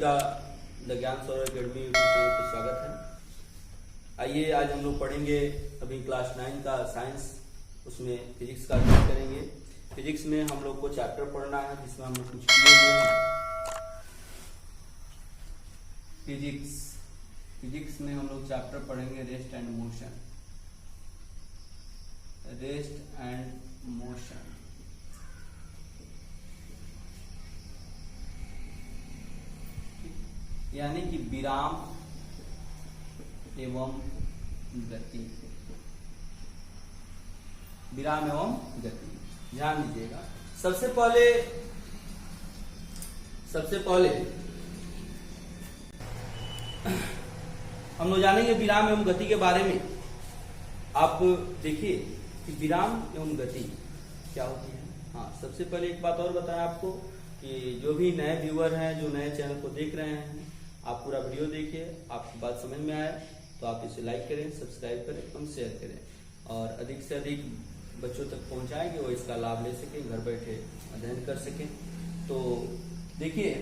का द ज्ञान Saurabh academy YouTube channel पर स्वागत है। आइए आज हम लोग पढ़ेंगे अभी क्लास 9 का साइंस, उसमें फिजिक्स का अध्ययन करेंगे। फिजिक्स में हम लोग को चैप्टर पढ़ना है जिसमें हम लोग कुछ किए हुए हैं। फिजिक्स में हम लोग चैप्टर पढ़ेंगे rest and motion. Rest and motion यानी कि विराम एवं गति। विराम एवं गति, ध्यान दीजिएगा। सबसे पहले हम लोग जानेंगे विराम एवं गति के बारे में। आप देखिए कि विराम एवं गति क्या होती है। हाँ, सबसे पहले एक बात और बताएं आपको कि जो भी नए व्यूअर हैं, जो नए चैनल को देख रहे हैं, आप पूरा वीडियो देखिए। आपकी बात समझ में आए तो आप इसे लाइक करें, सब्सक्राइब करें एवं शेयर करें और अधिक से अधिक बच्चों तक पहुंचाएंगे, वो इसका लाभ ले सकें, घर बैठे अध्ययन कर सकें। तो देखिए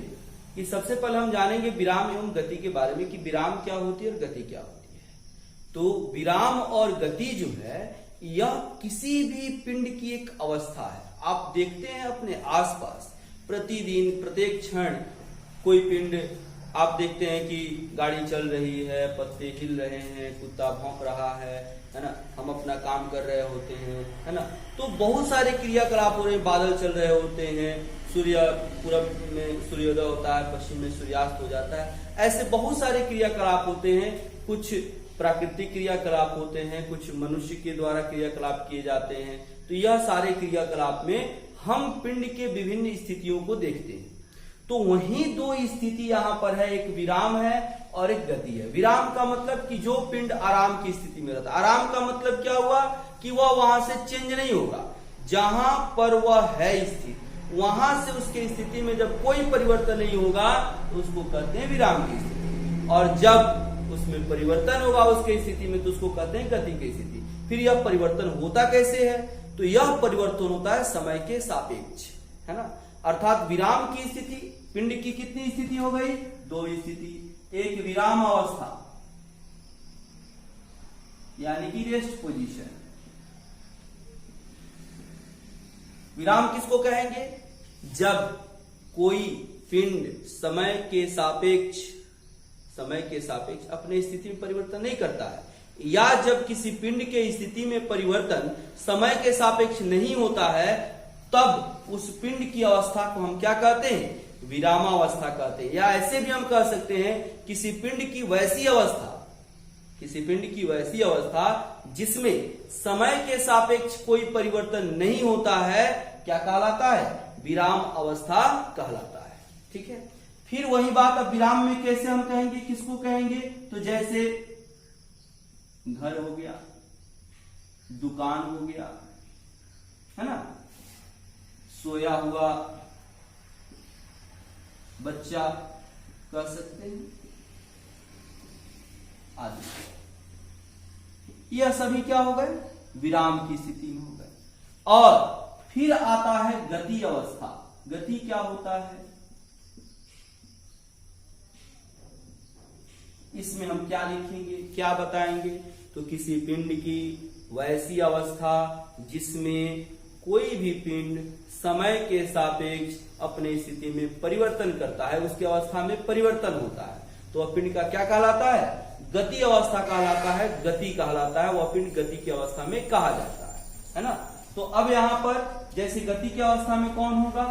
कि सबसे पहले हम जानेंगे विराम एवं गति के बारे में कि विराम क्या होती है और गति क्या होती है। तो विराम और गति जो है यह किसी भी पिंड की एक अवस्था है। आप देखते हैं अपने आसपास प्रतिदिन प्रत्येक क्षण कोई पिंड आप देखते हैं कि गाड़ी चल रही है, पत्ते हिल रहे हैं, कुत्ता भौंक रहा है ना, हम अपना काम कर रहे होते हैं, है ना। तो बहुत सारे क्रियाकलाप हो रहे हैं, बादल चल रहे होते हैं, सूर्य पूरब में सूर्योदय होता है, पश्चिम में सूर्यास्त हो जाता है। ऐसे बहुत सारे क्रियाकलाप होते हैं। कुछ प्राकृतिक क्रियाकलाप होते हैं, कुछ मनुष्य के द्वारा क्रियाकलाप किए जाते हैं। तो यह सारे क्रियाकलाप में हम पिंड के विभिन्न स्थितियों को देखते हैं। तो वही दो स्थिति यहाँ पर है, एक विराम है और एक गति है। विराम का मतलब कि जो पिंड आराम की स्थिति में रहता है। आराम का मतलब क्या हुआ कि वह वहां से चेंज नहीं होगा, जहां पर वह है स्थित वहां से उसके स्थिति में जब कोई परिवर्तन नहीं होगा तो उसको कहते हैं विराम की स्थिति, और जब उसमें परिवर्तन होगा उसके स्थिति में तो उसको कहते हैं गति की स्थिति। फिर यह परिवर्तन होता कैसे है? तो यह परिवर्तन होता है समय के सापेक्ष, है ना। अर्थात विराम की स्थिति, पिंड की कितनी स्थिति हो गई? दो स्थिति। एक विराम अवस्था यानी कि रेस्ट पोजीशन। विराम किसको कहेंगे? जब कोई पिंड समय के सापेक्ष अपने स्थिति में परिवर्तन नहीं करता है, या जब किसी पिंड के स्थिति में परिवर्तन समय के सापेक्ष नहीं होता है, तब उस पिंड की अवस्था को हम क्या कहते हैं? विरामावस्था कहते हैं। या ऐसे भी हम कह सकते हैं किसी पिंड की वैसी अवस्था जिसमें समय के सापेक्ष कोई परिवर्तन नहीं होता है, क्या कहलाता है? विराम अवस्था कहलाता है। ठीक है। फिर वही बात, अब विराम में कैसे हम कहेंगे, किसको कहेंगे? तो जैसे घर हो गया, दुकान हो गया, है ना, सोया हुआ बच्चा कह सकते हैं, आदि। यह सभी क्या हो गए? विराम की स्थिति में हो गए। और फिर आता है गति अवस्था। गति क्या होता है? इसमें हम क्या लिखेंगे, क्या बताएंगे? तो किसी पिंड की वैसी अवस्था जिसमें कोई भी पिंड समय के सापेक्ष अपने स्थिति में परिवर्तन करता है, उसकी अवस्था में परिवर्तन होता है, तो वह पिंड का क्या कहलाता है? गति अवस्था कहलाता है, गति कहलाता है। वह पिंड गति की अवस्था में कहा जाता है ना। तो अब यहां पर जैसे गति की अवस्था में कौन होगा,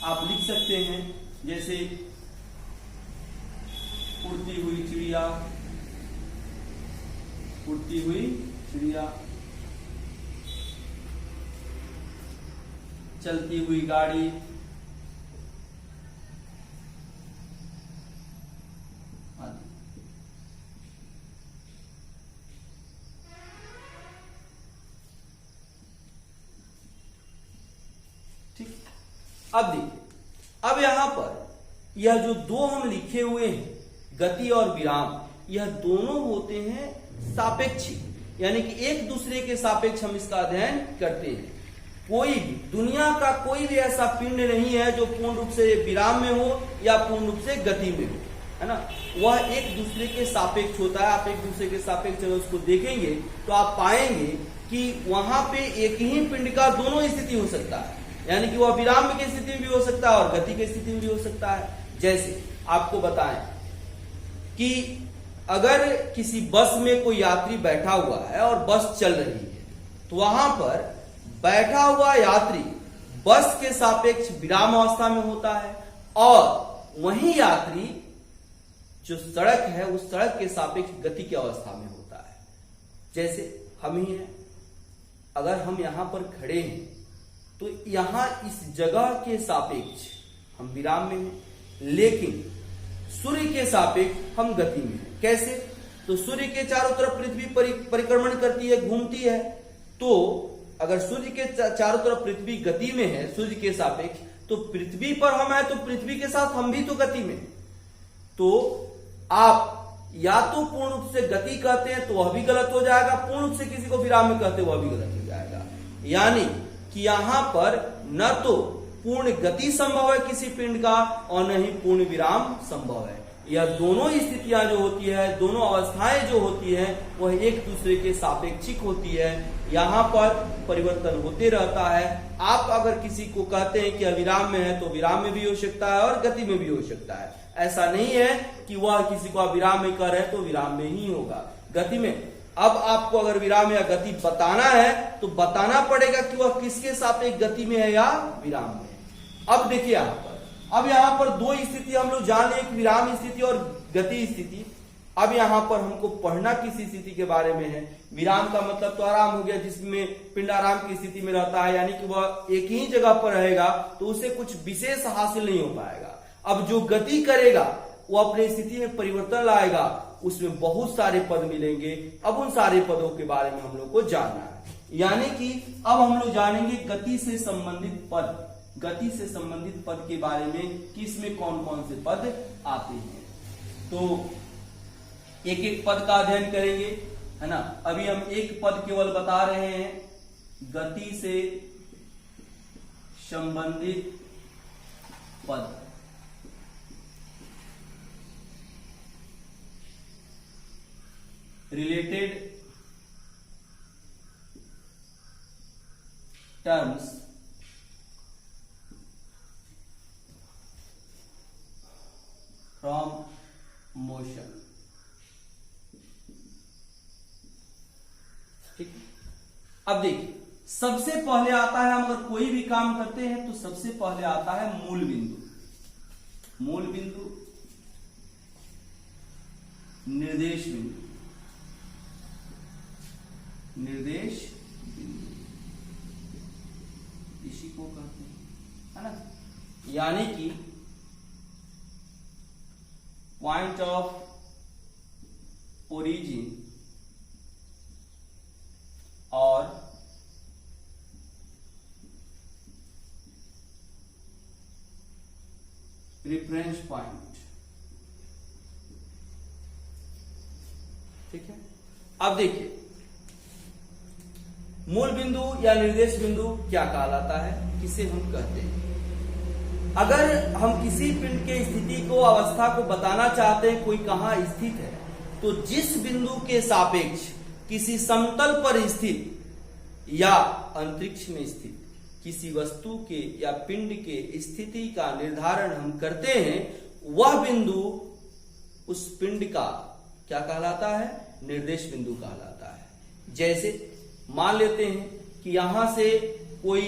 आप लिख सकते हैं, जैसे उड़ती हुई चिड़िया, चलती हुई गाड़ी, आदि। ठीक। अब देखिए, अब यहां पर यह जो दो हम लिखे हुए हैं, गति और विराम, यह दोनों होते हैं सापेक्षिक, यानी कि एक दूसरे के सापेक्ष हम इसका अध्ययन करते हैं। कोई भी दुनिया का कोई भी ऐसा पिंड नहीं है जो पूर्ण रूप से विराम में हो या पूर्ण रूप से गति में हो, है ना। वह एक दूसरे के सापेक्ष होता है। आप एक दूसरे के सापेक्ष अगर उसको देखेंगे तो आप पाएंगे कि वहां पे एक ही पिंड का दोनों स्थिति हो सकता है, यानी कि वह विराम की स्थिति में भी हो सकता है और गति की स्थिति में भी हो सकता है। जैसे आपको बताएं कि अगर किसी बस में कोई यात्री बैठा हुआ है और बस चल रही है, तो वहां पर बैठा हुआ यात्री बस के सापेक्ष विराम अवस्था में होता है और वही यात्री जो सड़क है उस सड़क के सापेक्ष गति की अवस्था में होता है। जैसे हम ही हैं, अगर हम यहां पर खड़े हैं तो यहां इस जगह के सापेक्ष हम विराम में हैं, लेकिन सूर्य के सापेक्ष हम गति में हैं। कैसे? तो सूर्य के चारों तरफ पृथ्वी परिक्रमण करती है, घूमती है। तो अगर सूर्य के चारों तरफ पृथ्वी गति में है सूर्य के सापेक्ष, तो पृथ्वी पर हम है तो पृथ्वी के साथ हम भी तो गति में। तो आप या तो पूर्ण रूप से गति कहते हैं तो वह भी गलत हो जाएगा, पूर्ण रूप से किसी को विराम में कहते वह भी गलत हो जाएगा। यानी कि यहां पर न तो पूर्ण गति संभव है किसी पिंड का और न ही पूर्ण विराम संभव है। यह दोनों स्थितियां जो होती है, दोनों अवस्थाएं जो होती है, वह एक दूसरे के सापेक्षिक होती है। यहाँ पर परिवर्तन होते रहता है। आप अगर किसी को कहते हैं कि अविराम में है तो विराम में भी हो सकता है और गति में भी हो सकता है। ऐसा नहीं है कि वह किसी को अविराम में कर रहे हैं तो विराम में ही होगा, गति में। अब आपको अगर विराम या गति बताना है तो बताना पड़ेगा कि वह किसके सापेक्ष गति में है या विराम में। अब देखिए अब यहाँ पर दो स्थिति हम लोग जान लें, एक विराम स्थिति और गति स्थिति। अब यहाँ पर हमको पढ़ना किस स्थिति के बारे में है। विराम का मतलब तो आराम हो गया, जिसमें पिंड आराम की स्थिति में रहता है, यानी कि वह एक ही जगह पर रहेगा तो उसे कुछ विशेष हासिल नहीं हो पाएगा। अब जो गति करेगा वो अपने स्थिति में परिवर्तन लाएगा, उसमें बहुत सारे पद मिलेंगे। अब उन सारे पदों के बारे में हम लोग को जानना है, यानी कि अब हम लोग जानेंगे गति से संबंधित पद, गति से संबंधित पद के बारे में कि इसमें कौन कौन से पद आते हैं। तो एक एक पद का अध्ययन करेंगे, है ना। अभी हम एक पद केवल बता रहे हैं, गति से संबंधित पद। Related terms from motion. ठीक, अब देखिए सबसे पहले आता है, हम अगर कोई भी काम करते हैं तो सबसे पहले आता है मूल बिंदु। मूल बिंदु, निर्देश बिंदु, निर्देश बिंदु, इसी को कहते हैं, है ना। यानी कि पॉइंट ऑफ ओरिजिन और रेफरेंस पॉइंट। ठीक है, अब देखिए मूल बिंदु या निर्देश बिंदु क्या कहलाता है, किसे हम कहते हैं। अगर हम किसी पिंड के स्थिति को, अवस्था को बताना चाहते हैं, कोई कहां स्थित है, तो जिस बिंदु के सापेक्ष किसी समतल पर स्थित या अंतरिक्ष में स्थित किसी वस्तु के या पिंड के स्थिति का निर्धारण हम करते हैं, वह बिंदु उस पिंड का क्या कहलाता है, निर्देश बिंदु कहलाता है। जैसे मान लेते हैं कि यहां से कोई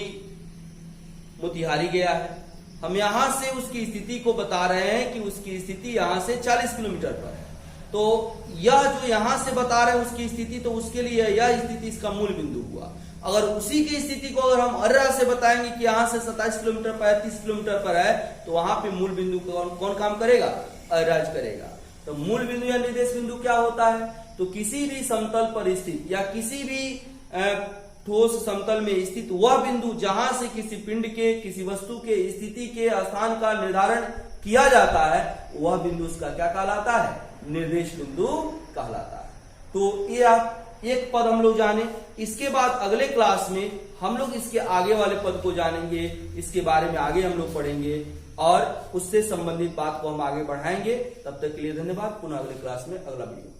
मोतिहारी गया है, हम यहां से उसकी स्थिति को बता रहे हैं कि उसकी स्थिति यहां से 40 किलोमीटर पर है। तो यह जो यहां से बता रहे हैं उसकी स्थिति, तो उसके लिए यह स्थिति इसका मूल बिंदु हुआ। अगर उसी की स्थिति को अगर हम अर्रा से बताएंगे कि यहां से 27 किलोमीटर पर, 30 किलोमीटर पर है, तो वहां पे मूल बिंदु कौन काम करेगा, अर्राज करेगा। तो मूल बिंदु या निर्देश बिंदु क्या होता है, तो किसी भी समतल पर स्थित या किसी भी ठोस समतल में स्थित वह बिंदु जहां से किसी पिंड के, किसी वस्तु के स्थिति के स्थान का निर्धारण किया जाता है, वह बिंदु उसका क्या कहलाता है, निर्देश बिंदु कहलाता है। तो ये एक पद हम लोग जाने, इसके बाद अगले क्लास में हम लोग इसके आगे वाले पद को जानेंगे, इसके बारे में आगे हम लोग पढ़ेंगे और उससे संबंधित बात को हम आगे बढ़ाएंगे। तब तक के लिए धन्यवाद। पुनः अगले क्लास में अगला वीडियो।